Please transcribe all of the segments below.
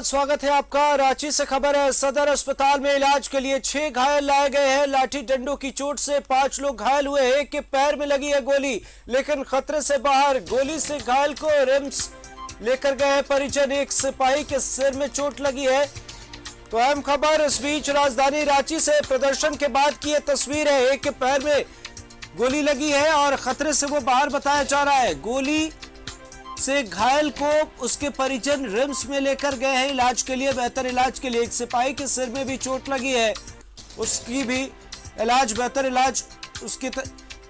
स्वागत है आपका। रांची से खबर है, सदर अस्पताल में इलाज के लिए 6 घायल लाए गए हैं। लाठी डंडों की चोट से 5 लोग घायल हुए हैं। एक के पैर में लगी है गोली, लेकिन खतरे से बाहर। गोली से घायल को रिम्स लेकर गए हैं परिजन। एक सिपाही के सिर में चोट लगी है। तो अहम खबर इस बीच राजधानी रांची से प्रदर्शन के बाद की यह तस्वीर है। एक के पैर में गोली लगी है और खतरे से वो बाहर बताया जा रहा है। गोली से घायल को उसके परिजन रिम्स में लेकर गए हैं इलाज के लिए, बेहतर इलाज के लिए। एक सिपाही के सिर में भी चोट लगी है, उसकी भी बेहतर इलाज उसकी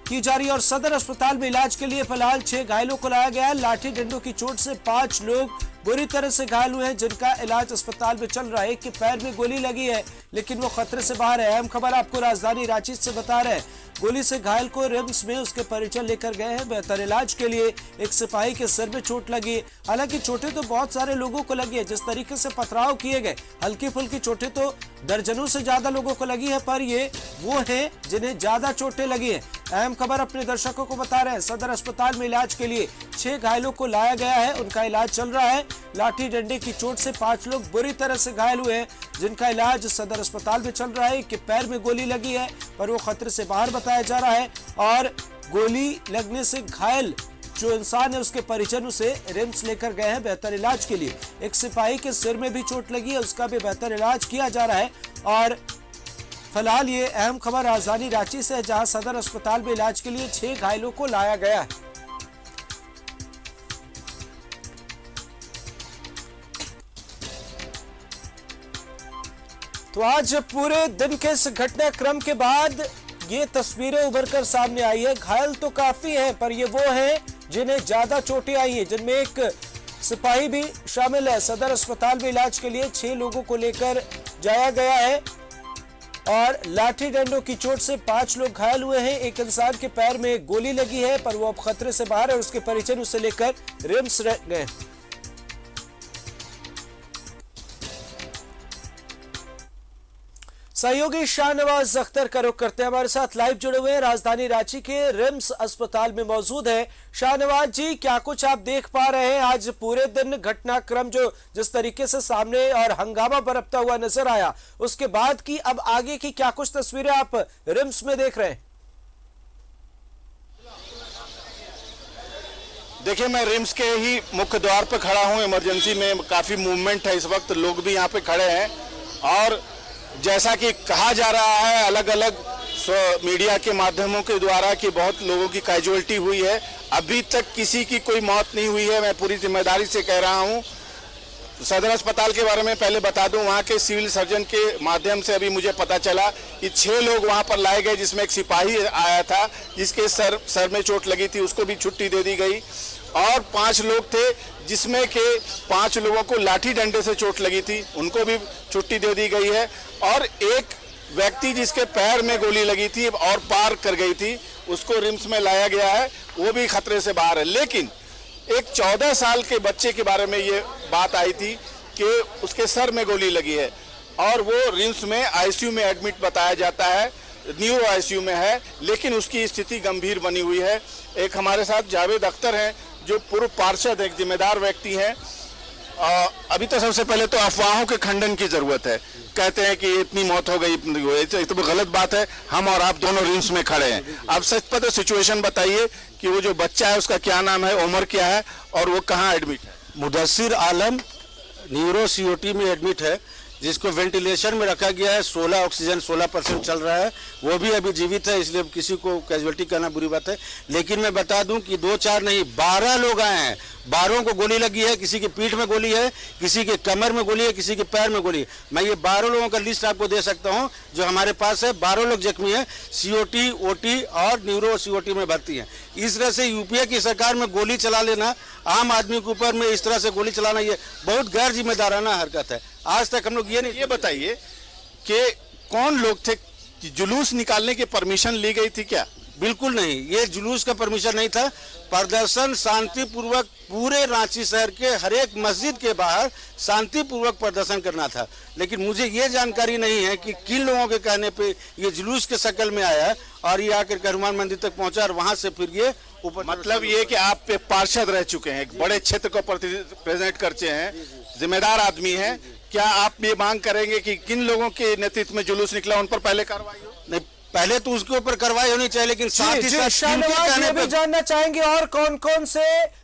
की जा रही है। और सदर अस्पताल में इलाज के लिए फिलहाल 6 घायलों को लाया गया है। लाठी डंडों की चोट से 5 लोग बुरी तरह से घायल हुए हैं, जिनका इलाज अस्पताल में चल रहा है। एक के पैर में गोली लगी है, लेकिन वो खतरे से बाहर है। अहम खबर आपको राजधानी रांची से बता रहे हैं। गोली से घायल को रिम्स में उसके परिजन लेकर गए हैं बेहतर इलाज के लिए। एक सिपाही के सिर में चोट लगी। हालांकि चोटें तो बहुत सारे लोगों को लगी है। जिस तरीके से पथराव किए गए, हल्की फुल्की चोटें तो दर्जनों से ज्यादा लोगों को लगी है, पर ये वो हैं जिन्हें ज्यादा चोटें लगी है। अहम खबर अपने दर्शकों को बता रहे हैं। सदर अस्पताल में इलाज के लिए 6 घायलों को लाया गया है, उनका इलाज चल रहा है। लाठी डंडे की चोट से 5 लोग बुरी तरह से घायल हुए हैं, जिनका इलाज सदर अस्पताल में चल रहा है। कि पैर में गोली लगी है, पर वो खतरे से बाहर बताया जा रहा है। और गोली लगने से घायल जो इंसान है, उसके परिजन उसे रिम्स लेकर गए हैं बेहतर इलाज के लिए। एक सिपाही के सिर में भी चोट लगी है, उसका भी बेहतर इलाज किया जा रहा है। और फिलहाल ये अहम खबर राजधानी रांची से है, जहां सदर अस्पताल में इलाज के लिए 6 घायलों को लाया गया है। तो आज पूरे दिन के इस घटनाक्रम के बाद ये तस्वीरें उभर कर सामने आई है। घायल तो काफी हैं, पर ये वो हैं जिन्हें ज्यादा चोटें आई है, जिनमें एक सिपाही भी शामिल है। सदर अस्पताल में इलाज के लिए 6 लोगों को लेकर जाया गया है और लाठी डंडों की चोट से 5 लोग घायल हुए हैं। एक इंसान के पैर में गोली लगी है, पर वो अब खतरे से बाहर है और उसके परिजन उसे लेकर रिम्स गए। सहयोगी शाहनवाज अख्तर का रुख करते हैं, हमारे साथ लाइव जुड़े हुए हैं। राजधानी रांची के रिम्स अस्पताल में मौजूद है शाहनवाज जी। क्या कुछ आप देख पा रहे हैं आज पूरे दिन घटनाक्रम जो जिस तरीके से सामने और हंगामा बरपता हुआ नजर आया, उसके बाद की अब आगे की क्या कुछ तस्वीरें आप रिम्स में देख रहे हैं? देखिए, मैं रिम्स के ही मुख्य द्वार पर खड़ा हूं। इमरजेंसी में काफी मूवमेंट है इस वक्त, लोग भी यहाँ पे खड़े हैं। और जैसा कि कहा जा रहा है अलग अलग मीडिया के माध्यमों के द्वारा कि बहुत लोगों की कैजुअलिटी हुई है, अभी तक किसी की कोई मौत नहीं हुई है। मैं पूरी जिम्मेदारी से कह रहा हूं। सदर अस्पताल के बारे में पहले बता दूं, वहां के सिविल सर्जन के माध्यम से अभी मुझे पता चला कि 6 लोग वहां पर लाए गए, जिसमें एक सिपाही आया था जिसके सर में चोट लगी थी, उसको भी छुट्टी दे दी गई। और 5 लोग थे, जिसमें के 5 लोगों को लाठी डंडे से चोट लगी थी, उनको भी छुट्टी दे दी गई है। और एक व्यक्ति जिसके पैर में गोली लगी थी और पार कर गई थी, उसको रिम्स में लाया गया है, वो भी खतरे से बाहर है। लेकिन एक 14 साल के बच्चे के बारे में ये बात आई थी कि उसके सर में गोली लगी है और वो रिम्स में आईसीयू में एडमिट बताया जाता है, न्यूरो आईसीयू में है, लेकिन उसकी स्थिति गंभीर बनी हुई है। एक हमारे साथ जावेद अख्तर हैं, जो पूर्व पार्षद, एक जिम्मेदार व्यक्ति हैं। अभी तो सबसे पहले तो अफवाहों के खंडन की जरूरत है। कहते हैं कि इतनी मौत हो गई, तो गलत बात है। हम और आप दोनों रिम्स में खड़े हैं। आप सच पता सिचुएशन बताइए कि वो जो बच्चा है उसका क्या नाम है, उम्र क्या है और वो कहाँ एडमिट है? मुदस्सिर आलम न्यूरो सीओटी में एडमिट है, जिसको वेंटिलेशन में रखा गया है। 16 ऑक्सीजन 16% चल रहा है, वो भी अभी जीवित है, इसलिए किसी को कैजुअलिटी करना बुरी बात है। लेकिन मैं बता दूं कि 2-4 नहीं 12 लोग आए हैं, 12 को गोली लगी है। किसी की पीठ में गोली है, किसी के कमर में गोली है, किसी के पैर में गोली है। मैं ये 12 लोगों का लिस्ट आपको दे सकता हूँ जो हमारे पास है। 12 लोग जख्मी है, सीओटी, ओटी और न्यूरो सीओटी में भर्ती है। इस तरह से यूपीए की सरकार में गोली चला लेना, आम आदमी के ऊपर में इस तरह से गोली चलाना, ये बहुत गैर जिम्मेदाराना हरकत है। आज तक हम लोग ये बताइए कि कौन लोग थे, जुलूस निकालने की परमिशन ली गई थी क्या? बिल्कुल नहीं, ये जुलूस का परमिशन नहीं था। प्रदर्शन शांतिपूर्वक पूरे रांची शहर के हर एक मस्जिद के बाहर शांतिपूर्वक प्रदर्शन करना था। लेकिन मुझे ये जानकारी नहीं है कि किन लोगों के कहने पे ये जुलूस के शक्ल में आया और ये आकर हनुमान मंदिर तक पहुंचा और वहां से फिर ये ऊपर। मतलब ये कि आप पार्षद रह चुके हैं, एक बड़े क्षेत्र को रिप्रेजेंट करते हैं, जिम्मेदार आदमी हैं। क्या आप ये मांग करेंगे कि किन लोगों के नेतृत्व में जुलूस निकला उन पर पहले कार्रवाई हो? नहीं, पहले तो उसके ऊपर कार्रवाई होनी चाहिए, लेकिन साथ ही साथ शाहनवाज ये भी जानना चाहेंगे और कौन कौन से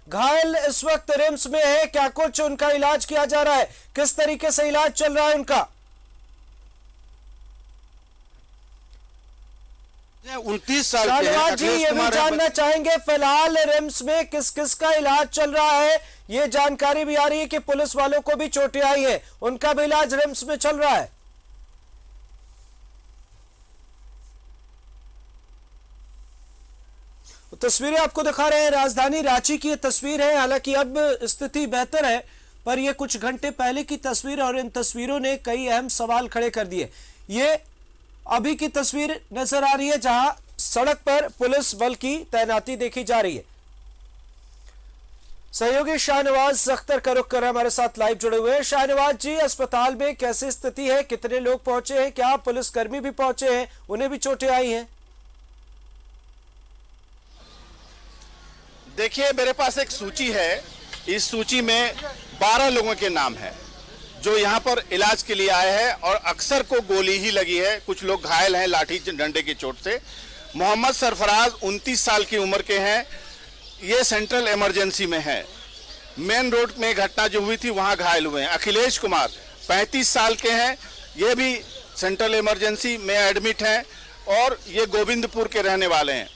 घायल इस वक्त रिम्स में है, क्या कुछ उनका इलाज किया जा रहा है, किस तरीके से इलाज चल रहा है उनका? 29 साल के शाहनवाज जी ये भी जानना चाहेंगे फिलहाल रिम्स में किस किस का इलाज चल रहा है। ये जानकारी भी आ रही है कि पुलिस वालों को भी चोटें आई है, उनका भी इलाज रिम्स में चल रहा है। तस्वीरें आपको दिखा रहे हैं, राजधानी रांची की ये तस्वीर है। हालांकि अब स्थिति बेहतर है, पर ये कुछ घंटे पहले की तस्वीर और इन तस्वीरों ने कई अहम सवाल खड़े कर दिए। ये अभी की तस्वीर नजर आ रही है जहां सड़क पर पुलिस बल की तैनाती देखी जा रही है। सहयोगी शाहनवाज अख्तर का रुख कर हमारे साथ लाइव जुड़े हुए हैं। शाहनवाज जी, अस्पताल में कैसी स्थिति है, कितने लोग पहुंचे हैं, क्या पुलिसकर्मी भी पहुंचे हैं, उन्हें भी चोटें आई हैं? देखिए, मेरे पास एक सूची है। इस सूची में 12 लोगों के नाम है जो यहाँ पर इलाज के लिए आए हैं और अक्सर को गोली ही लगी है। कुछ लोग घायल हैं लाठी डंडे की चोट से। मोहम्मद सरफराज 29 साल की उम्र के हैं, ये सेंट्रल इमरजेंसी में है। मेन रोड में घटना जो हुई थी वहाँ घायल हुए हैं। अखिलेश कुमार 35 साल के हैं, ये भी सेंट्रल इमरजेंसी में एडमिट हैं और ये गोविंदपुर के रहने वाले हैं।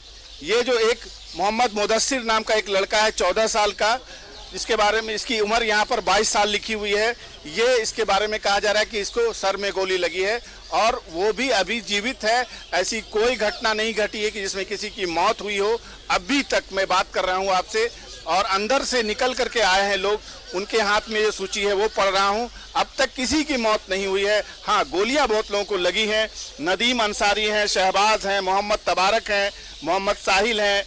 ये जो एक मोहम्मद मुदस्सिर नाम का एक लड़का है 14 साल का, जिसके बारे में इसकी उम्र यहाँ पर 22 साल लिखी हुई है, ये इसके बारे में कहा जा रहा है कि इसको सर में गोली लगी है और वो भी अभी जीवित है। ऐसी कोई घटना नहीं घटी है कि जिसमें किसी की मौत हुई हो। अभी तक मैं बात कर रहा हूँ आपसे और अंदर से निकल करके आए हैं लोग, उनके हाथ में ये सूची है वो पढ़ रहा हूँ। अब तक किसी की मौत नहीं हुई है। हाँ, गोलियां बहुत लोगों को लगी हैं। नदीम अंसारी हैं, शहबाज हैं, मोहम्मद तबारक हैं, मोहम्मद साहिल हैं,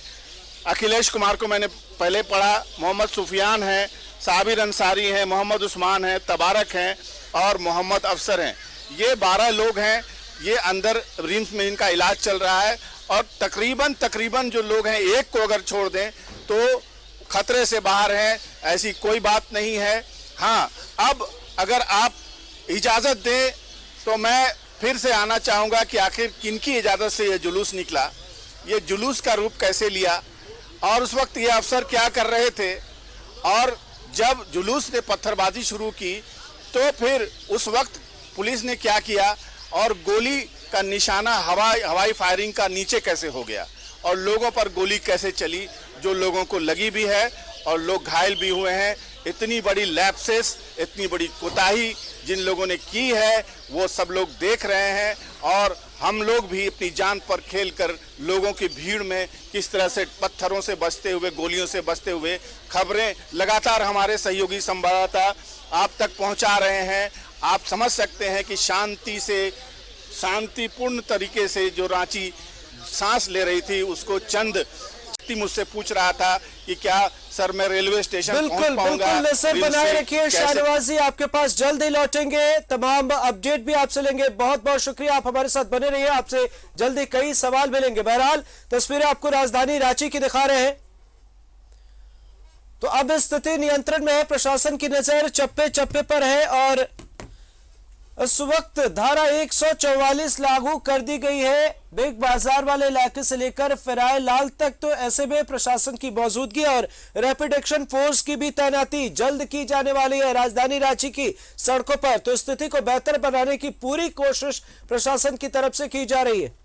अखिलेश कुमार को मैंने पहले पढ़ा, मोहम्मद सुफियान हैं, साबिर अंसारी हैं, मोहम्मद उस्मान हैं, तबारक हैं और मोहम्मद अफसर हैं। ये 12 लोग हैं। ये अंदर रिम्स में इनका इलाज चल रहा है और तकरीबन जो लोग हैं, एक को अगर छोड़ दें तो खतरे से बाहर हैं, ऐसी कोई बात नहीं है। हाँ, अब अगर आप इजाज़त दें तो मैं फिर से आना चाहूँगा कि आखिर किनकी इजाज़त से ये जुलूस निकला, ये जुलूस का रूप कैसे लिया और उस वक्त ये अफसर क्या कर रहे थे, और जब जुलूस ने पत्थरबाजी शुरू की तो फिर उस वक्त पुलिस ने क्या किया और गोली का निशाना हवाई फायरिंग का नीचे कैसे हो गया और लोगों पर गोली कैसे चली, जो लोगों को लगी भी है और लोग घायल भी हुए हैं। इतनी बड़ी लैप्सेस, इतनी बड़ी कोताही जिन लोगों ने की है वो सब लोग देख रहे हैं और हम लोग भी अपनी जान पर खेलकर लोगों की भीड़ में किस तरह से पत्थरों से बचते हुए, गोलियों से बचते हुए खबरें लगातार हमारे सहयोगी संवाददाता आप तक पहुंचा रहे हैं। आप समझ सकते हैं कि शांतिपूर्ण तरीके से जो रांची सांस ले रही थी, उसको चंद मुझसे पूछ रहा था कि क्या सर मैं रेलवे स्टेशन बिल्कुल नजर बनाए रखिए। शाहनवाज जी, आपके पास जल्द ही लौटेंगे, तमाम अपडेट भी आपसे लेंगे। बहुत बहुत शुक्रिया, आप हमारे साथ बने रहिए, आपसे जल्दी कई सवाल मिलेंगे। बहरहाल तस्वीरें आपको राजधानी रांची की दिखा रहे हैं। तो अब स्थिति नियंत्रण में है, प्रशासन की नजर चप्पे चप्पे पर है और इस वक्त धारा 144 लागू कर दी गई है बिग बाजार वाले इलाके से लेकर फिराए लाल तक। तो ऐसे में प्रशासन की मौजूदगी और रैपिड एक्शन फोर्स की भी तैनाती जल्द की जाने वाली है राजधानी रांची की सड़कों पर। तो स्थिति को बेहतर बनाने की पूरी कोशिश प्रशासन की तरफ से की जा रही है।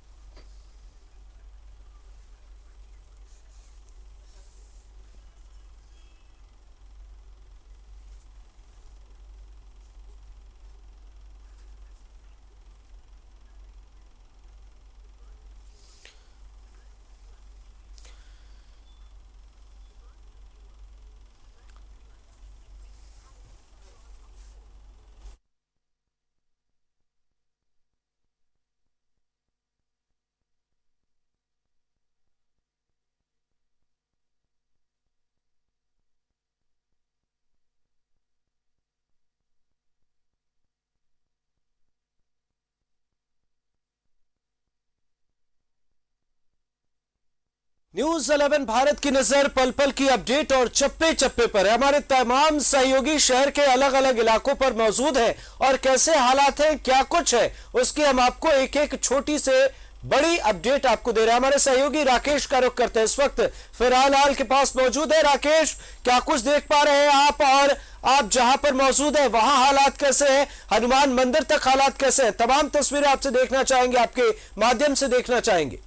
न्यूज 11 भारत की नजर पल पल की अपडेट और चप्पे चप्पे पर है। हमारे तमाम सहयोगी शहर के अलग अलग इलाकों पर मौजूद है और कैसे हालात हैं, क्या कुछ है, उसकी हम आपको एक एक छोटी से बड़ी अपडेट आपको दे रहे हैं। हमारे सहयोगी राकेश का रुख करते हैं, इस वक्त फिलहाल के पास मौजूद है। राकेश, क्या कुछ देख पा रहे हैं आप, और आप जहां पर मौजूद है वहां हालात कैसे हैं, हनुमान मंदिर तक हालात कैसे हैं? तमाम तस्वीरें आपसे देखना चाहेंगे, आपके माध्यम से देखना चाहेंगे।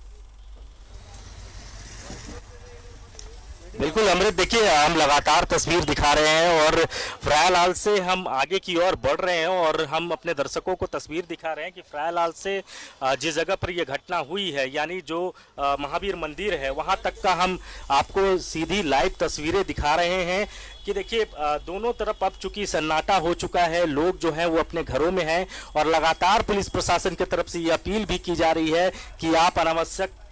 बिल्कुल अमृत, देखिए हम लगातार तस्वीर दिखा रहे हैं और फ्रायलाल से हम आगे की ओर बढ़ रहे हैं और हम अपने दर्शकों को तस्वीर दिखा रहे हैं कि फ्रायलाल से जिस जगह पर यह घटना हुई है, यानी जो महावीर मंदिर है, वहां तक का हम आपको सीधी लाइव तस्वीरें दिखा रहे हैं कि देखिए दोनों तरफ अब चूंकि सन्नाटा हो चुका है, लोग जो हैं वो अपने घरों में हैं और लगातार पुलिस प्रशासन की तरफ से ये अपील भी की जा रही है कि आप अनावश्यक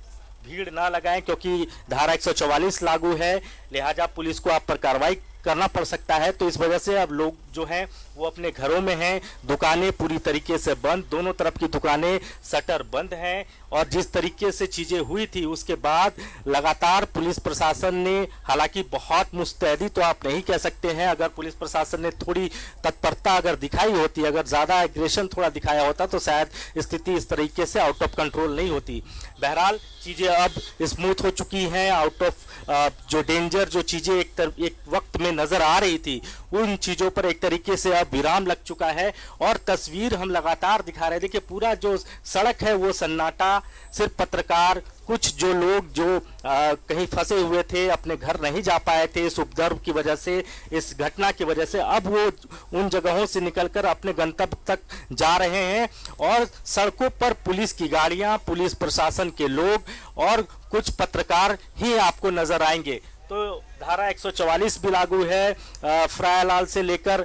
भीड़ ना लगाएं, क्योंकि धारा 144 लागू है, लिहाजा पुलिस को आप पर कार्रवाई करना पड़ सकता है। तो इस वजह से अब लोग जो हैं वो अपने घरों में हैं, दुकानें पूरी तरीके से बंद, दोनों तरफ की दुकानें शटर बंद हैं और जिस तरीके से चीज़ें हुई थी उसके बाद लगातार पुलिस प्रशासन ने, हालांकि बहुत मुस्तैदी तो आप नहीं कह सकते हैं, अगर पुलिस प्रशासन ने थोड़ी तत्परता अगर दिखाई होती, अगर ज़्यादा एग्रेशन थोड़ा दिखाया होता तो शायद स्थिति इस तरीके से आउट ऑफ कंट्रोल नहीं होती। बहरहाल चीज़ें अब स्मूथ हो चुकी हैं, आउट ऑफ जो डेंजर जो चीज़ें एक वक्त में नज़र आ रही थी उन चीज़ों पर एक तरीके से अब विराम लग चुका है और तस्वीर हम लगातार दिखा रहे थे कि पूरा जो सड़क है वो सन्नाटा, सिर्फ पत्रकार, कुछ जो लोग जो कहीं फंसे हुए थे, अपने घर नहीं जा पाए थे इस उपद्रव की वजह से, इस घटना की वजह से, अब वो उन जगहों से निकलकर अपने गंतव्य तक जा रहे हैं और सड़कों पर पुलिस की गाड़ियां, पुलिस प्रशासन के लोग और कुछ पत्रकार ही आपको नजर आएंगे। तो धारा 144 भी लागू है, फ्रायलाल से लेकर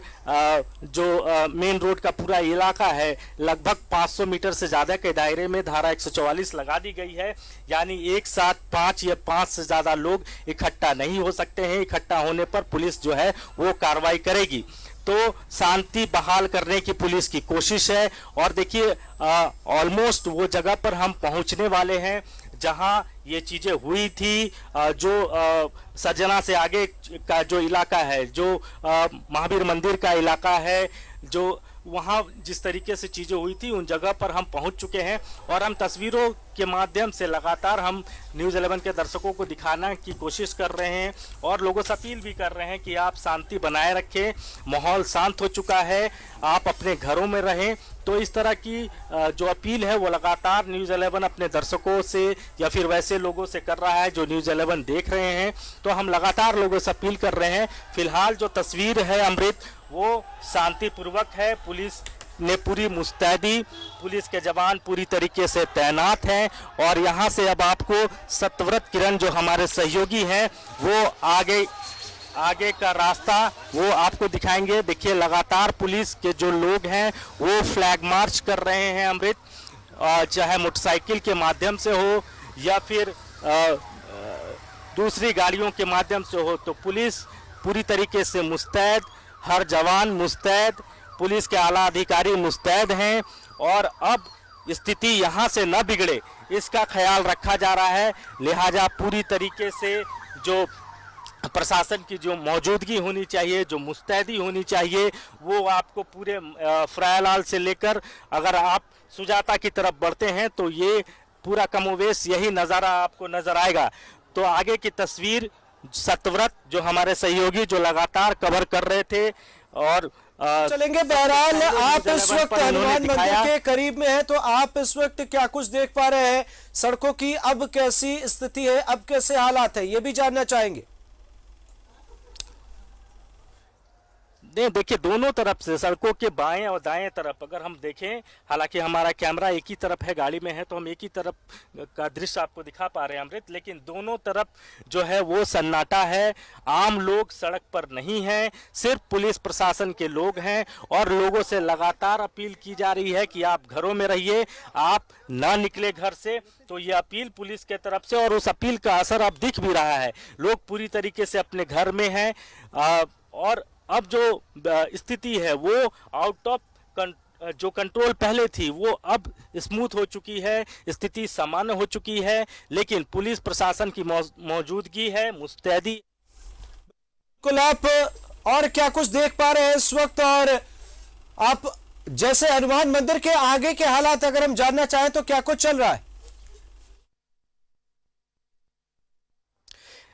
जो मेन रोड का पूरा इलाका है, लगभग 500 मीटर से ज़्यादा के दायरे में धारा 144 लगा दी गई है, यानी एक साथ 5 या 5 से ज़्यादा लोग इकट्ठा नहीं हो सकते हैं। इकट्ठा होने पर पुलिस जो है वो कार्रवाई करेगी। तो शांति बहाल करने की पुलिस की कोशिश है और देखिए ऑलमोस्ट वो जगह पर हम पहुंचने वाले हैं जहां ये चीज़ें हुई थी। जो सजना से आगे का जो इलाका है, जो महावीर मंदिर का इलाका है, जो वहाँ जिस तरीके से चीज़ें हुई थी उन जगह पर हम पहुँच चुके हैं और हम तस्वीरों के माध्यम से लगातार हम न्यूज़ 11 के दर्शकों को दिखाने की कोशिश कर रहे हैं और लोगों से अपील भी कर रहे हैं कि आप शांति बनाए रखें। माहौल शांत हो चुका है, आप अपने घरों में रहें। तो इस तरह की जो अपील है वो लगातार न्यूज़ 11 अपने दर्शकों से या फिर वैसे लोगों से कर रहा है जो न्यूज़ 11 देख रहे हैं। तो हम लगातार लोगों से अपील कर रहे हैं। फिलहाल जो तस्वीर है अमृत वो शांतिपूर्वक है, पुलिस ने पूरी मुस्तैदी, पुलिस के जवान पूरी तरीके से तैनात हैं और यहाँ से अब आपको सत्यव्रत किरण जो हमारे सहयोगी हैं वो आगे का रास्ता वो आपको दिखाएंगे। देखिए लगातार पुलिस के जो लोग हैं वो फ्लैग मार्च कर रहे हैं अमृत, चाहे मोटरसाइकिल के माध्यम से हो या फिर दूसरी गाड़ियों के माध्यम से हो। तो पुलिस पूरी तरीके से मुस्तैद, हर जवान मुस्तैद, पुलिस के आला अधिकारी मुस्तैद हैं और अब स्थिति यहाँ से न बिगड़े इसका ख्याल रखा जा रहा है। लिहाजा पूरी तरीके से जो प्रशासन की जो मौजूदगी होनी चाहिए, जो मुस्तैदी होनी चाहिए, वो आपको पूरे फ्रायलाल से लेकर अगर आप सुजाता की तरफ बढ़ते हैं तो ये पूरा कमोवेश यही नज़ारा आपको नज़र आएगा। तो आगे की तस्वीर सत्यव्रत जो हमारे सहयोगी जो लगातार कवर कर रहे थे और चलेंगे। बहरहाल आप इस वक्त हनुमान मंदिर के करीब में हैं, तो आप इस वक्त क्या कुछ देख पा रहे हैं, सड़कों की अब कैसी स्थिति है, अब कैसे हालात है, ये भी जानना चाहेंगे। नहीं, देखिए दोनों तरफ से सड़कों के बाएं और दाएं तरफ अगर हम देखें, हालांकि हमारा कैमरा एक ही तरफ है, गाड़ी में है, तो हम एक ही तरफ का दृश्य आपको दिखा पा रहे हैं अमृत, लेकिन दोनों तरफ जो है वो सन्नाटा है। आम लोग सड़क पर नहीं हैं, सिर्फ पुलिस प्रशासन के लोग हैं और लोगों से लगातार अपील की जा रही है कि आप घरों में रहिए, आप ना निकले घर से। तो ये अपील पुलिस के तरफ से और उस अपील का असर अब दिख भी रहा है, लोग पूरी तरीके से अपने घर में हैं और अब जो स्थिति है वो आउट ऑफ जो कंट्रोल पहले थी वो अब स्मूथ हो चुकी है, स्थिति सामान्य हो चुकी है, लेकिन पुलिस प्रशासन की मौजूदगी है, मुस्तैदी। बिल्कुल, आप और क्या कुछ देख पा रहे हैं इस वक्त, और आप जैसे हनुमान मंदिर के आगे के हालात अगर हम जानना चाहें तो क्या कुछ चल रहा है?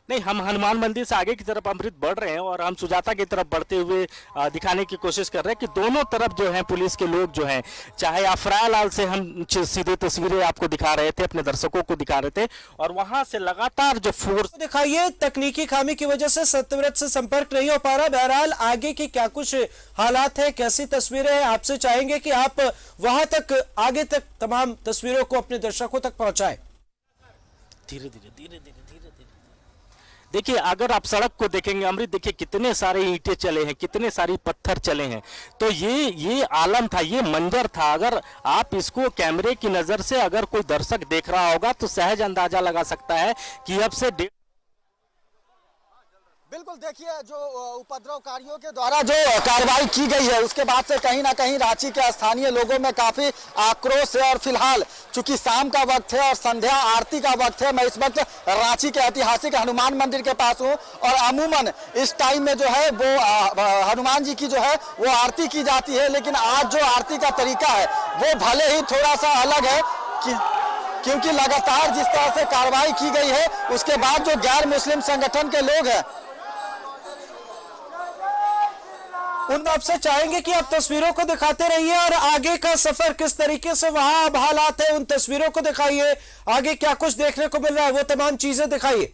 नहीं, हम हनुमान मंदिर से आगे की तरफ अमृत बढ़ रहे हैं और हम सुजाता की तरफ बढ़ते हुए दिखाने की कोशिश कर रहे हैं कि दोनों तरफ जो है पुलिस के लोग जो हैं, चाहे आप फ्रायलाल से हम सीधे तस्वीरें आपको दिखा रहे थे, अपने दर्शकों को दिखा रहे थे, और वहां से लगातार जो फोर्स दिखाइए, तकनीकी खामी की वजह से सत्यव्रत से संपर्क नहीं हो पा रहा। बहरहाल आगे की क्या कुछ हालात है, कैसी तस्वीरें हैं, आपसे चाहेंगे कि आप वहां तक आगे तक तमाम तस्वीरों को अपने दर्शकों तक पहुंचाएं। धीरे धीरे देखिए, अगर आप सड़क को देखेंगे अमृत, देखिए कितने सारे ईंटें चले हैं, कितने सारी पत्थर चले हैं। तो ये आलम था, ये मंजर था। अगर आप इसको कैमरे की नजर से अगर कोई दर्शक देख रहा होगा तो सहज अंदाजा लगा सकता है कि अब से बिल्कुल देखिए, जो उपद्रवकारियों के द्वारा जो कार्रवाई की गई है उसके बाद से कहीं ना कहीं रांची के स्थानीय लोगों में काफी आक्रोश है। और फिलहाल चूंकि शाम का वक्त है और संध्या आरती का वक्त है, मैं इस वक्त रांची के ऐतिहासिक हनुमान मंदिर के पास हूं, और अमूमन इस टाइम में जो है वो हनुमान जी की जो है वो आरती की जाती है। लेकिन आज जो आरती का तरीका है वो भले ही थोड़ा सा अलग है, क्योंकि लगातार जिस तरह से कार्रवाई की गई है उसके बाद जो गैर मुस्लिम संगठन के लोग हैं उन आपसे चाहेंगे कि आप तस्वीरों को दिखाते रहिए और आगे का सफर किस तरीके से वहां अब हालात है उन तस्वीरों को दिखाइए, आगे क्या कुछ देखने को मिल रहा है वो तमाम चीजें दिखाइए।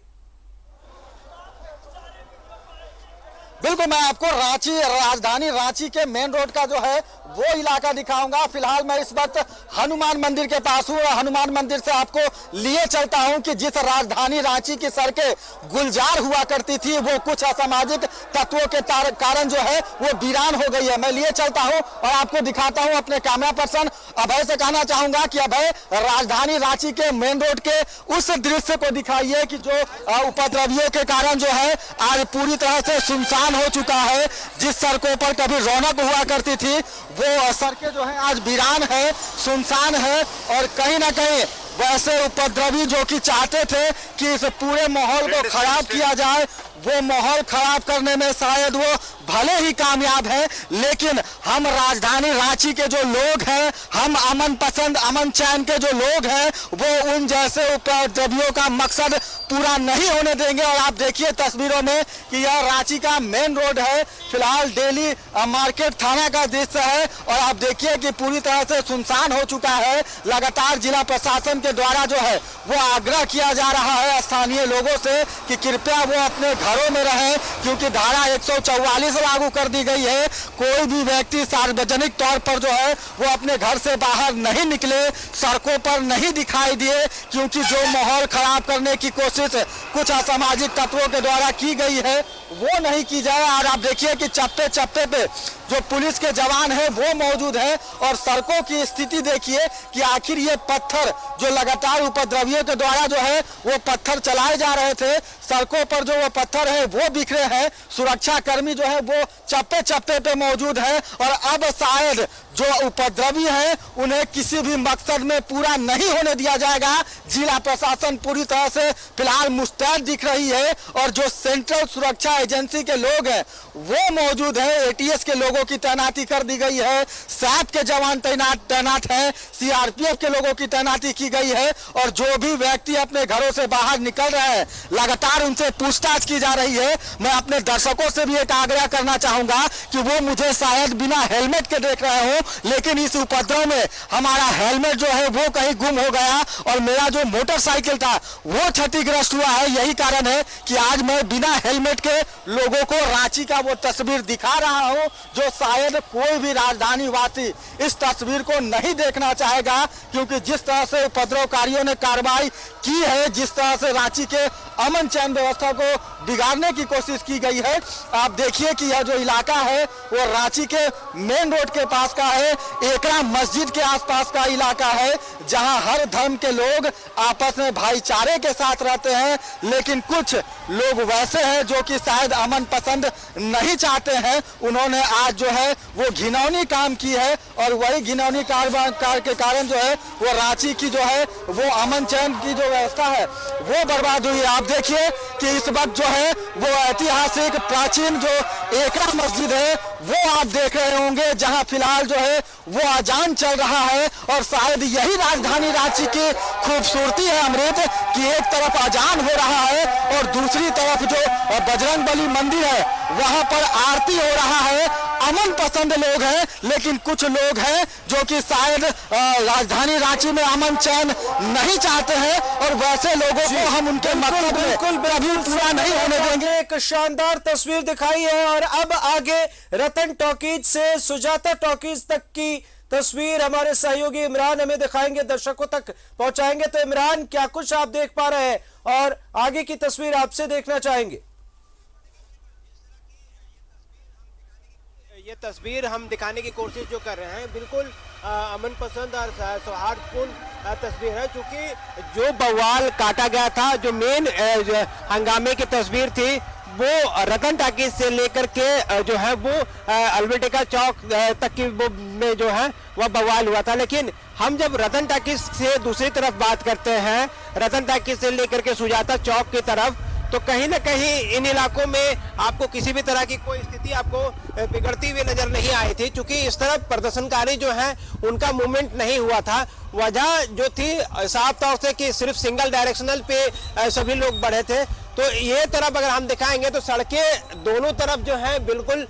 बिल्कुल, मैं आपको राजधानी रांची के मेन रोड का जो है वो इलाका दिखाऊंगा। फिलहाल मैं इस वक्त हनुमान मंदिर के पास हूँ और हनुमान मंदिर से आपको लिए चलता हूँ कि जिस राजधानी रांची की सड़कें गुलजार हुआ करती थी वो कुछ असामाजिक तत्वों के कारण जो है वो वीरान हो गई है। मैं लिए चलता हूँ और आपको दिखाता हूँ। अपने कैमरा पर्सन अभय से कहना चाहूंगा कि अभय, राजधानी रांची के मेन रोड के उस दृश्य को दिखाइए कि जो उपद्रवियों के कारण जो है आज पूरी तरह से सुनसान हो चुका है। जिस सड़कों पर कभी रौनक हुआ करती थी वो सड़कें जो है आज वीरान है, सुनसान है, और कहीं ना कहीं वैसे उपद्रवी जो कि चाहते थे कि इस पूरे माहौल को खराब किया जाए, वो माहौल खराब करने में शायद वो भले ही कामयाब है, लेकिन हम राजधानी रांची के जो लोग हैं, हम अमन पसंद अमन चैन के जो लोग हैं, वो उन जैसे उपद्रवियों का मकसद पूरा नहीं होने देंगे। और आप देखिए तस्वीरों में कि यह रांची का मेन रोड है, फिलहाल डेली मार्केट थाना का दृश्य है, और आप देखिए कि पूरी तरह से सुनसान हो चुका है। लगातार जिला प्रशासन के द्वारा जो है वो आग्रह किया जा रहा है स्थानीय लोगों से कि कृपया वो अपने घरों में रहें, क्योंकि धारा 144 लागू कर दी गई है। कोई भी व्यक्ति सार्वजनिक तौर पर जो है वो अपने घर से बाहर नहीं निकले, सड़कों पर नहीं दिखाई दिए, क्योंकि जो माहौल खराब करने की कोशिश कुछ असामाजिक तत्वों के द्वारा की गई है वो नहीं की जाए। और आप देखिए कि चप्पे चप्पे पे जो पुलिस के जवान हैं वो मौजूद हैं, और सड़कों की स्थिति देखिए कि आखिर ये पत्थर जो लगातार उपद्रवियों के द्वारा जो है वो पत्थर चलाए जा रहे थे, सड़कों पर जो वो पत्थर है वो बिखरे हैं। सुरक्षा कर्मी जो है वो चप्पे चप्पे पे मौजूद है, और अब शायद जो उपद्रवी हैं उन्हें किसी भी मकसद में पूरा नहीं होने दिया जाएगा। जिला प्रशासन पूरी तरह से फिलहाल मुस्तैद दिख रही है, और जो सेंट्रल सुरक्षा एजेंसी के लोग हैं वो मौजूद है। एटीएस के लोगों की तैनाती कर दी गई है, सैप के जवान तैनात हैं, सीआरपीएफ के लोगों की तैनाती की गई है, और जो भी व्यक्ति अपने घरों से बाहर निकल रहे हैं लगातार उनसे पूछताछ की जा रही है। मैं अपने दर्शकों से भी एक आग्रह करना चाहूंगा कि वो मुझे शायद बिना हेलमेट के देख रहे हो, लेकिन इस उपद्रव में हमारा हेलमेट जो है वो कहीं गुम हो गया, और मेरा जो मोटरसाइकिल था वो क्षतिग्रस्त हुआ है। यही कारण है कि आज मैं बिना हेलमेट के लोगों को रांची का वो तस्वीर दिखा रहा हूं, जो शायद कोई भी राजधानी वासी इस तस्वीर को नहीं देखना चाहेगा, क्योंकि जिस तरह से उपद्रवकारियों ने कार्रवाई की है, जिस तरह से रांची के अमन चैन व्यवस्था को बिगाड़ने की कोशिश की गई है। आप देखिए कि यह जो इलाका है वो रांची के मेन रोड के पास का है, एकरा मस्जिद के आसपास का इलाका है, जहां हर धर्म के लोग आपस में भाईचारे के साथ रहते हैं। लेकिन कुछ लोग वैसे हैं जो कि शायद अमन पसंद नहीं चाहते हैं, उन्होंने आज आज जो है वो घिनौनी काम की है और वही घिनौनी कार के कारण जो है वो रांची की जो है वो अमन चैन की जो व्यवस्था है वो बर्बाद हुई है। आप देखिए कि इस वक्त जो है वो ऐतिहासिक प्राचीन जो एकड़ा मस्जिद है वो आप देख रहे होंगे, जहां फिलहाल जो है वो अजान चल रहा है और शायद यही राजधानी रांची की खूबसूरती है अमृत कि एक तरफ अजान हो रहा है और दूसरी तरफ जो बजरंगबली मंदिर है वहां पर आरती हो रहा है। अमन पसंद लोग हैं, लेकिन कुछ लोग हैं जो कि शायद राजधानी रांची में अमन चैन नहीं चाहते हैं और वैसे लोगों को हम उनके मतलब कभी पूरा नहीं होने देंगे। एक शानदार तस्वीर दिखाई है और अब आगे रतन टॉकीज से सुजाता टॉकीज तक की तस्वीर हमारे सहयोगी इमरान हमें दिखाएंगे, दर्शकों तक पहुंचाएंगे। तो इमरान, क्या कुछ आप देख पा रहे हैं और आगे की तस्वीर आपसे देखना चाहेंगे? ये तस्वीर हम दिखाने की कोशिश जो कर रहे हैं बिल्कुल अमन पसंद और सौहार्दपूर्ण तस्वीर है, क्योंकि जो बवाल काटा गया था, जो मेन हंगामे की तस्वीर थी वो रतन टाकीज से लेकर के जो है वो अल्बर्टिका चौक तक की वो में जो है वह बवाल हुआ था। लेकिन हम जब रतन टाकीज से दूसरी तरफ बात करते हैं, रतन टाकीज से लेकर के सुजाता चौक की तरफ, तो कहीं ना कहीं इन इलाकों में आपको किसी भी तरह की कोई स्थिति आपको बिगड़ती हुई नजर नहीं आई थी, क्योंकि इस तरफ प्रदर्शनकारी जो है उनका मूवमेंट नहीं हुआ था। वजह जो थी साफ तौर से कि सिर्फ सिंगल डायरेक्शनल पे सभी लोग बढ़े थे। तो ये तरफ अगर हम दिखाएंगे तो सड़कें दोनों तरफ जो है बिल्कुल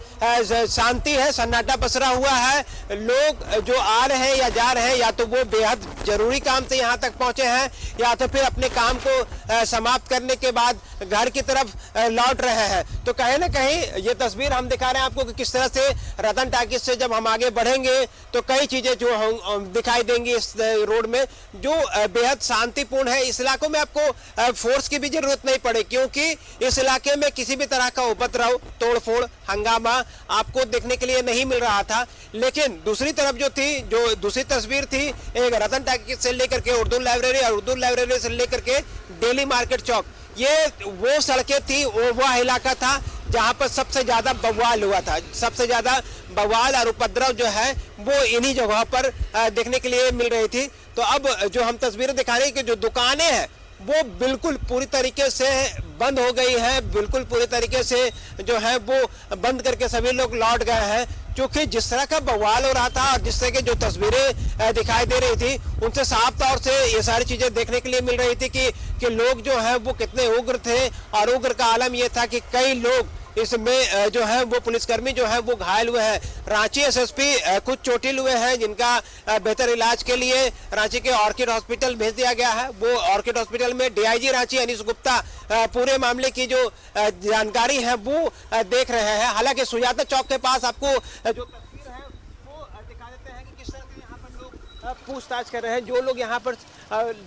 शांति है, सन्नाटा पसरा हुआ है। लोग जो आ रहे हैं या जा रहे हैं या तो वो बेहद जरूरी काम से यहाँ तक पहुंचे हैं या तो फिर अपने काम को समाप्त करने के बाद घर की तरफ लौट रहे हैं। तो कहीं ना कहीं ये तस्वीर हम दिखा रहे हैं आपको कि किस तरह से रतन टाकीज से जब हम आगे बढ़ेंगे तो कई चीजें जो दिखाई देंगी इस रोड में जो बेहद शांतिपूर्ण है। इस इलाकों में आपको फोर्स की भी जरूरत नहीं पड़े, क्योंकि इस इलाके में किसी भी तरह का उपद्रव, तोड़फोड़, हंगामा आपको देखने के लिए नहीं मिल रहा था। लेकिन दूसरी तरफ जो थी, जो दूसरी तस्वीर थी, एक रतन टाकीज से लेकर के उर्दू लाइब्रेरी और उर्दू लाइब्रेरी से लेकर के डेली मार्केट चौक, ये वो सड़कें थी, वो इलाका था जहां पर सबसे ज्यादा बवाल हुआ था। सबसे ज्यादा बवाल और उपद्रव जो है वो इन्हीं जगहों पर देखने के लिए मिल रही थी। तो अब जो हम तस्वीरें दिखा रहे हैं कि जो दुकानें हैं वो बिल्कुल पूरी तरीके से बंद हो गई है, बिल्कुल पूरी तरीके से जो है वो बंद करके सभी लोग लौट गए हैं, क्योंकि जिस तरह का बवाल हो रहा था और जिस तरह की जो तस्वीरें दिखाई दे रही थी उनसे साफ तौर से ये सारी चीजें देखने के लिए मिल रही थी कि लोग जो है वो कितने उग्र थे। और उग्र का आलम ये था कि कई लोग इसमें जो है वो पुलिसकर्मी जो है वो घायल हुए हैं। रांची एसएसपी कुछ चोटिल हुए हैं जिनका बेहतर इलाज के लिए रांची के ऑर्किड हॉस्पिटल भेज दिया गया है। वो ऑर्किड हॉस्पिटल में डीआईजी रांची अनीश गुप्ता पूरे मामले की जो जानकारी है वो देख रहे हैं। हालांकि सुजाता चौक के पास आपको जो तस्वीर है वो दिखा देते हैं कि किस तरह से यहाँ पर लोग पूछताछ कर रहे हैं। जो लोग यहाँ पर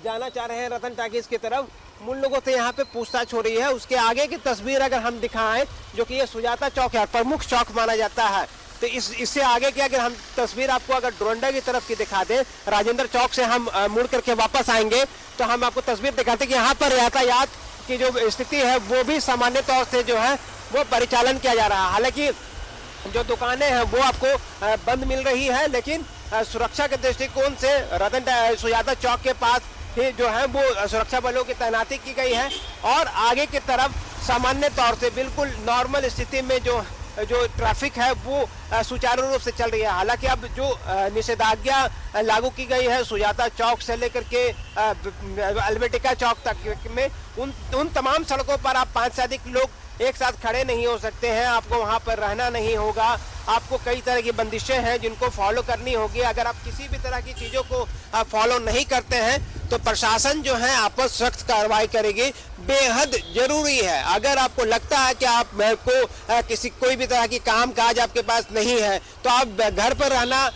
जाना चाह रहे हैं रतन टाकीज की तरफ, उन लोगों से यहाँ पे पूछताछ हो रही है। उसके आगे की तस्वीर अगर हम दिखाएं, जो कि ये सुजाता चौक है, प्रमुख चौक माना जाता है, तो इससे आगे की अगर हम तस्वीर आपको अगर डोरंडा की तरफ की दिखा दें, राजेंद्र चौक से हम मुड़ करके वापस आएंगे तो हम आपको तस्वीर दिखाते हैं कि यहाँ पर यातायात की जो स्थिति है वो भी सामान्य तौर से जो है वो परिचालन किया जा रहा है। हालांकि जो दुकानें हैं वो आपको बंद मिल रही है, लेकिन सुरक्षा के दृष्टिकोण से रतन सुजाता चौक के पास ही जो है वो सुरक्षा बलों की तैनाती की गई है और आगे की तरफ सामान्य तौर से बिल्कुल नॉर्मल स्थिति में जो ट्रैफिक है वो सुचारू रूप से चल रही है। हालांकि अब जो निषेधाज्ञा लागू की गई है सुजाता चौक से लेकर के अल्बर्टिका चौक तक में, उन तमाम सड़कों पर आप 5 से अधिक लोग एक साथ खड़े नहीं हो सकते हैं। आपको वहां पर रहना नहीं होगा। आपको कई तरह की बंदिशें हैं जिनको फॉलो करनी होगी। अगर आप किसी भी तरह की चीजों को फॉलो नहीं करते हैं तो प्रशासन जो है आप पर सख्त कार्रवाई करेगी। बेहद जरूरी है, अगर आपको लगता है कि आप को कोई भी तरह की काम काज आपके पास नहीं है तो आप घर पर रहना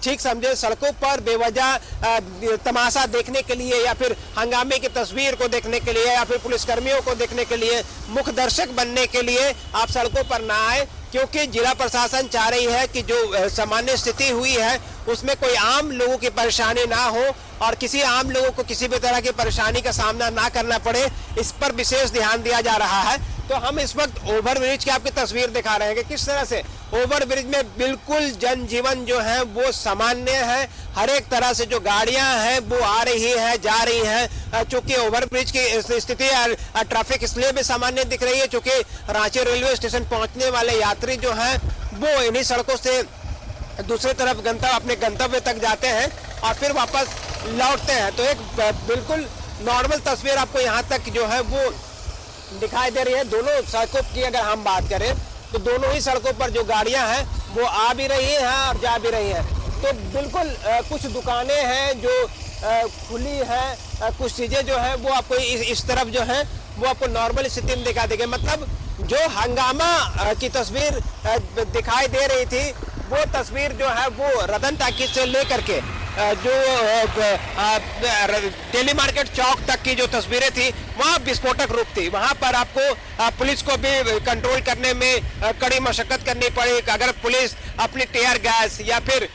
ठीक समझे। सड़कों पर बेवजह तमाशा देखने के लिए या फिर हंगामे की तस्वीर को देखने के लिए या फिर पुलिसकर्मियों को देखने के लिए, मुख्य दर्शक बनने के लिए आप सड़कों पर ना आए, क्योंकि जिला प्रशासन चाह रही है कि जो सामान्य स्थिति हुई है उसमें कोई आम लोगों की परेशानी ना हो और किसी आम लोगों को किसी भी तरह की परेशानी का सामना ना करना पड़े। इस पर विशेष ध्यान दिया जा रहा है। तो हम इस वक्त ओवरब्रिज की आपकी तस्वीर दिखा रहे हैं कि किस तरह से ओवरब्रिज में बिल्कुल जनजीवन जो है वो सामान्य है। हर एक तरह से जो गाड़ियां हैं वो आ रही है जा रही हैं। चूंकि ओवरब्रिज की स्थिति ट्रैफिक इसलिए भी सामान्य दिख रही है चूंकि रांची रेलवे स्टेशन पहुंचने वाले यात्री जो हैं वो इन्हीं सड़कों से दूसरी तरफ अपने गंतव्य तक जाते हैं और फिर वापस लौटते हैं। तो एक बिल्कुल नॉर्मल तस्वीर आपको यहाँ तक जो है वो दिखाई दे रही है। दोनों सड़कों की अगर हम बात करें तो दोनों ही सड़कों पर जो गाड़ियां हैं वो आ भी रही हैं और जा भी रही हैं। तो बिल्कुल कुछ दुकानें हैं जो खुली हैं, कुछ चीजें जो है वो आपको इस तरफ जो है वो आपको नॉर्मल स्थिति में दिखा देंगे। मतलब जो हंगामा की तस्वीर दिखाई दे रही थी वो तस्वीर जो है वो रतन टाकीज से लेकर के जो दिल्ली मार्केट चौक तक की जो तस्वीरें थी वहाँ विस्फोटक रूप थी। वहाँ पर आपको पुलिस को भी कंट्रोल करने में कड़ी मशक्कत करनी पड़ी। अगर पुलिस अपनी टीयर गैस या फिर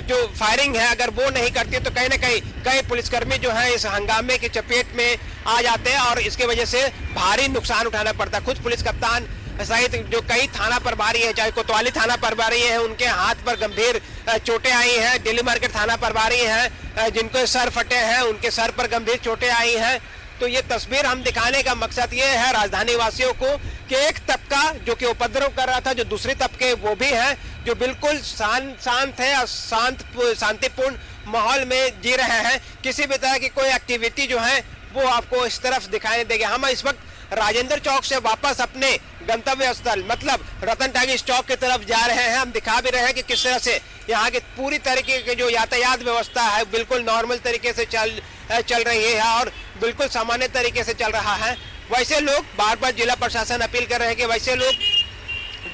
जो फायरिंग है अगर वो नहीं करती तो कहीं ना कहीं कई पुलिसकर्मी जो है इस हंगामे की चपेट में आ जाते हैं और इसकी वजह से भारी नुकसान उठाना पड़ता है। खुद पुलिस कप्तान सहित जो कई थाना प्रभारी है, चाहे कोतवाली थाना प्रभारी है, उनके हाथ पर गंभीर चोटें आई हैं। दिल्ली मार्केट थाना प्रभारी हैं जिनको सर फटे हैं, उनके सर पर गंभीर चोटें आई हैं। तो ये तस्वीर हम दिखाने का मकसद ये है राजधानी वासियों को कि एक तबका जो कि उपद्रव कर रहा था, जो दूसरी तबके वो भी है जो बिल्कुल शांत है और शांतिपूर्ण माहौल में जी रहे हैं। किसी भी तरह की कोई एक्टिविटी जो है वो आपको इस तरफ दिखाई देगी। हम इस वक्त राजेंद्र चौक से वापस अपने गंतव्य स्थल मतलब रतन टाकीज चौक की तरफ जा रहे हैं। हम दिखा भी रहे हैं कि किस तरह से यहाँ की पूरी तरीके की जो यातायात व्यवस्था है बिल्कुल नॉर्मल तरीके से चल रही है और बिल्कुल सामान्य तरीके से चल रहा है। वैसे लोग बार बार जिला प्रशासन अपील कर रहे हैं कि वैसे लोग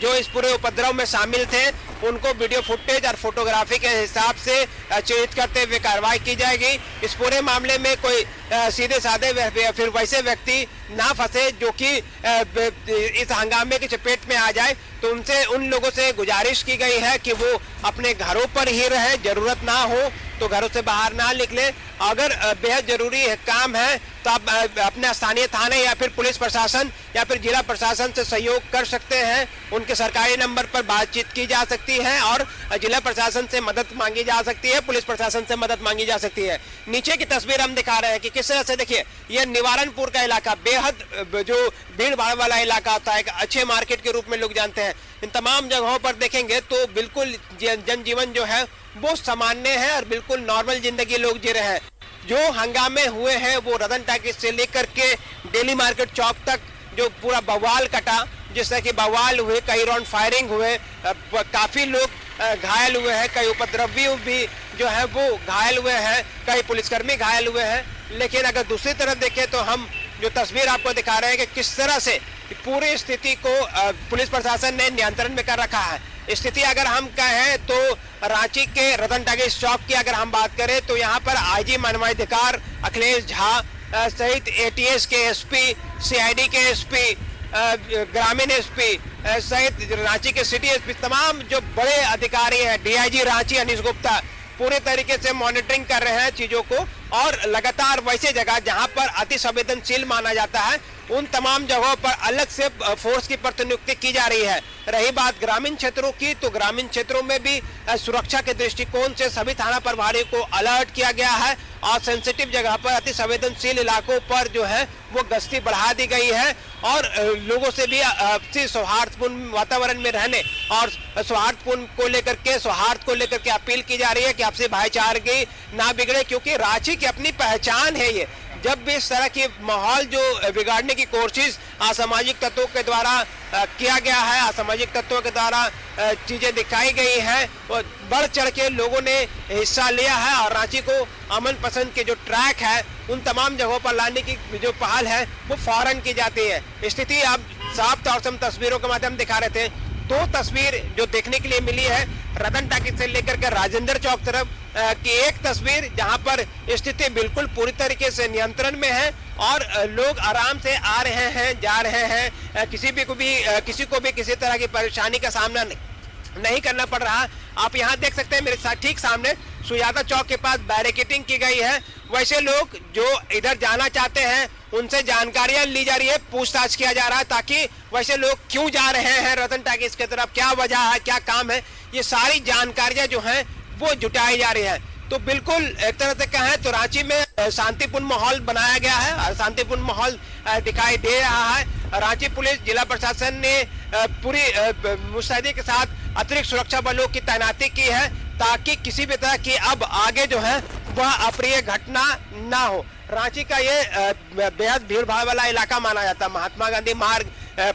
जो इस पूरे उपद्रव में शामिल थे उनको वीडियो फुटेज और फोटोग्राफी के हिसाब से चिन्हित करते हुए कार्रवाई की जाएगी। इस पूरे मामले में कोई सीधे साधे फिर वैसे व्यक्ति ना फंसे जो कि इस हंगामे की चपेट में आ जाए। तो उनसे उन लोगों से गुजारिश की गई है कि वो अपने घरों पर ही रहे, जरूरत ना हो तो घरों से बाहर ना निकले। अगर बेहद जरूरी है काम है तो आप अपने स्थानीय थाने या फिर पुलिस प्रशासन या फिर जिला प्रशासन से सहयोग कर सकते हैं। उनके सरकारी नंबर पर बातचीत की जा सकती है और जिला प्रशासन से मदद मांगी जा सकती है, पुलिस प्रशासन से मदद मांगी जा सकती है। नीचे की तस्वीर हम दिखा रहे हैं कि किस तरह से देखिए यह निवारनपुर का इलाका बेहद जो भीड़ भाड़ वाला इलाका होता है, अच्छे मार्केट के रूप में लोग जानते हैं। इन तमाम जगहों पर देखेंगे तो बिल्कुल जनजीवन जो है वो सामान्य है और बिल्कुल नॉर्मल जिंदगी लोग जी रहे हैं। जो हंगामे हुए हैं वो रतन टाकीज से लेकर के दिल्ली मार्केट चौक तक जो पूरा बवाल कटा, जिससे कि बवाल हुए, कई राउंड फायरिंग हुए, काफी लोग घायल हुए हैं, कई उपद्रवी भी जो है वो घायल हुए हैं, कई पुलिसकर्मी घायल हुए हैं। लेकिन अगर दूसरी तरफ देखें तो हम जो तस्वीर आपको दिखा रहे हैं कि किस तरह से पूरी स्थिति को पुलिस प्रशासन ने नियंत्रण में कर रखा है। स्थिति अगर हम कहें तो रांची के रतन टाकीज चौक की अगर हम बात करें तो यहाँ पर आईजी मानवाधिकार अखिलेश झा सहित एटीएस के एसपी, सीआईडी के एसपी, ग्रामीण एसपी सहित रांची के सिटी एसपी, तमाम जो बड़े अधिकारी हैं, डीआईजी रांची अनीश गुप्ता पूरे तरीके से मॉनिटरिंग कर रहे हैं चीजों को और लगातार वैसे जगह जहां पर अति संवेदनशील माना जाता है उन तमाम जगहों पर अलग से फोर्स की प्रतिनियुक्ति की जा रही है। रही बात ग्रामीण क्षेत्रों की तो ग्रामीण क्षेत्रों में भी सुरक्षा के दृष्टिकोण से सभी थाना प्रभारी को अलर्ट किया गया है और सेंसिटिव जगह पर अति संवेदनशील इलाकों पर जो है वो गश्ती बढ़ा दी गई है और लोगों से भी आपसी सौहार्दपूर्ण वातावरण में रहने और सौहार्द को लेकर के अपील की जा रही है कि आपसी भाईचारे ना बिगड़े, क्योंकि रांची की अपनी पहचान है। ये जब भी इस तरह की माहौल जो बिगाड़ने की कोशिश असामाजिक तत्वों के द्वारा किया गया है, असामाजिक तत्वों के द्वारा चीजें दिखाई गई हैं, और बढ़ चढ़ के लोगों ने हिस्सा लिया है और रांची को अमन पसंद के जो ट्रैक है उन तमाम जगहों पर लाने की जो पहल है वो फौरन की जाती है। स्थिति आप साफ तौर से हम तस्वीरों के माध्यम दिखा रहे थे। दो तस्वीर जो देखने के लिए मिली है रतन टाकीज से लेकर के राजेंद्र चौक तरफ की एक तस्वीर जहां पर स्थिति बिल्कुल पूरी तरीके से नियंत्रण में है और लोग आराम से आ रहे हैं, जा रहे हैं, किसी को भी किसी तरह की परेशानी का सामना नहीं करना पड़ रहा। आप यहां देख सकते हैं मेरे साथ ठीक सामने सुजाता चौक के पास बैरिकेडिंग की गई है। वैसे लोग जो इधर जाना चाहते हैं उनसे जानकारियां ली जा रही है, पूछताछ किया जा रहा है ताकि वैसे लोग क्यों जा रहे हैं रतन टाकीज की तरफ, क्या वजह है, क्या काम है, ये सारी जानकारियां जो हैं वो जुटाई जा रही है। तो बिल्कुल एक तरह से कहें तो रांची में शांतिपूर्ण माहौल बनाया गया है और शांतिपूर्ण माहौल दिखाई दे रहा है। रांची पुलिस, जिला प्रशासन ने पूरी मुस्तैदी के साथ अतिरिक्त सुरक्षा बलों की तैनाती की है ताकि किसी भी तरह की अब आगे जो है वह अप्रिय घटना ना हो। रांची का ये बेहद भीड़ भाड़ वाला इलाका माना जाता है, महात्मा गांधी मार्ग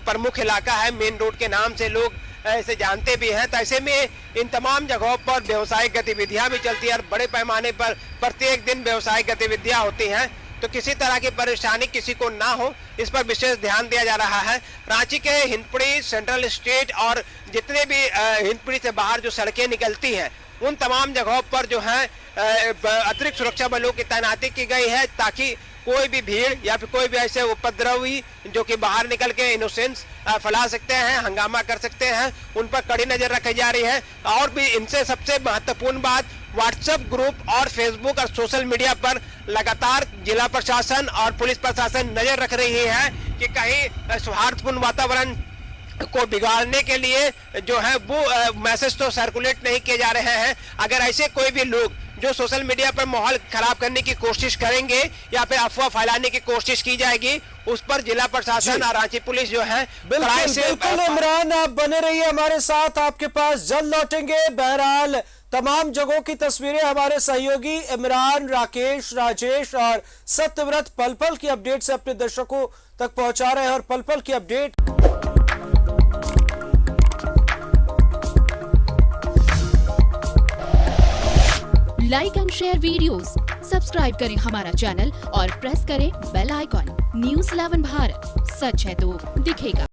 प्रमुख इलाका है, मेन रोड के नाम से लोग ऐसे जानते भी हैं। तो ऐसे में इन तमाम जगहों पर व्यवसायिक गतिविधियां भी चलती है और बड़े पैमाने पर प्रत्येक दिन व्यवसायिक गतिविधियां होती हैं, तो किसी तरह की परेशानी किसी को ना हो इस पर विशेष ध्यान दिया जा रहा है। रांची के हिंदपीढ़ी, सेंट्रल स्टेट और जितने भी हिंदपीढ़ी से बाहर जो सड़कें निकलती हैं उन तमाम जगहों पर जो है अतिरिक्त सुरक्षा बलों की तैनाती की गई है ताकि कोई भी भीड़ या फिर कोई भी ऐसे उपद्रवी जो कि बाहर निकल के इनोसेंस फैला सकते हैं, हंगामा कर सकते हैं, उन पर कड़ी नजर रखी जा रही है। और भी इनसे सबसे महत्वपूर्ण बात, व्हाट्सएप ग्रुप और फेसबुक और सोशल मीडिया पर लगातार जिला प्रशासन और पुलिस प्रशासन नजर रख रही है कि कहीं सौहार्दपूर्ण वातावरण को बिगाड़ने के लिए जो है वो मैसेज तो सर्कुलेट नहीं किए जा रहे हैं। अगर ऐसे कोई भी लोग जो सोशल मीडिया पर माहौल खराब करने की कोशिश करेंगे या फिर अफवाह फैलाने की कोशिश की जाएगी, उस पर जिला प्रशासन और रांची पुलिस जो है बिल्कुल इमरान, आप बने रहिए हमारे साथ, आपके पास जल्द लौटेंगे। बहरहाल तमाम जगहों की तस्वीरें हमारे सहयोगी इमरान, राकेश, राजेश और सत्यव्रत पल पल की अपडेट से अपने दर्शकों तक पहुंचा रहे हैं और पल पल की update like and share videos, subscribe करें हमारा चैनल और प्रेस करें बेल आइकॉन। न्यूज़ 11 भारत, सच है तो दिखेगा।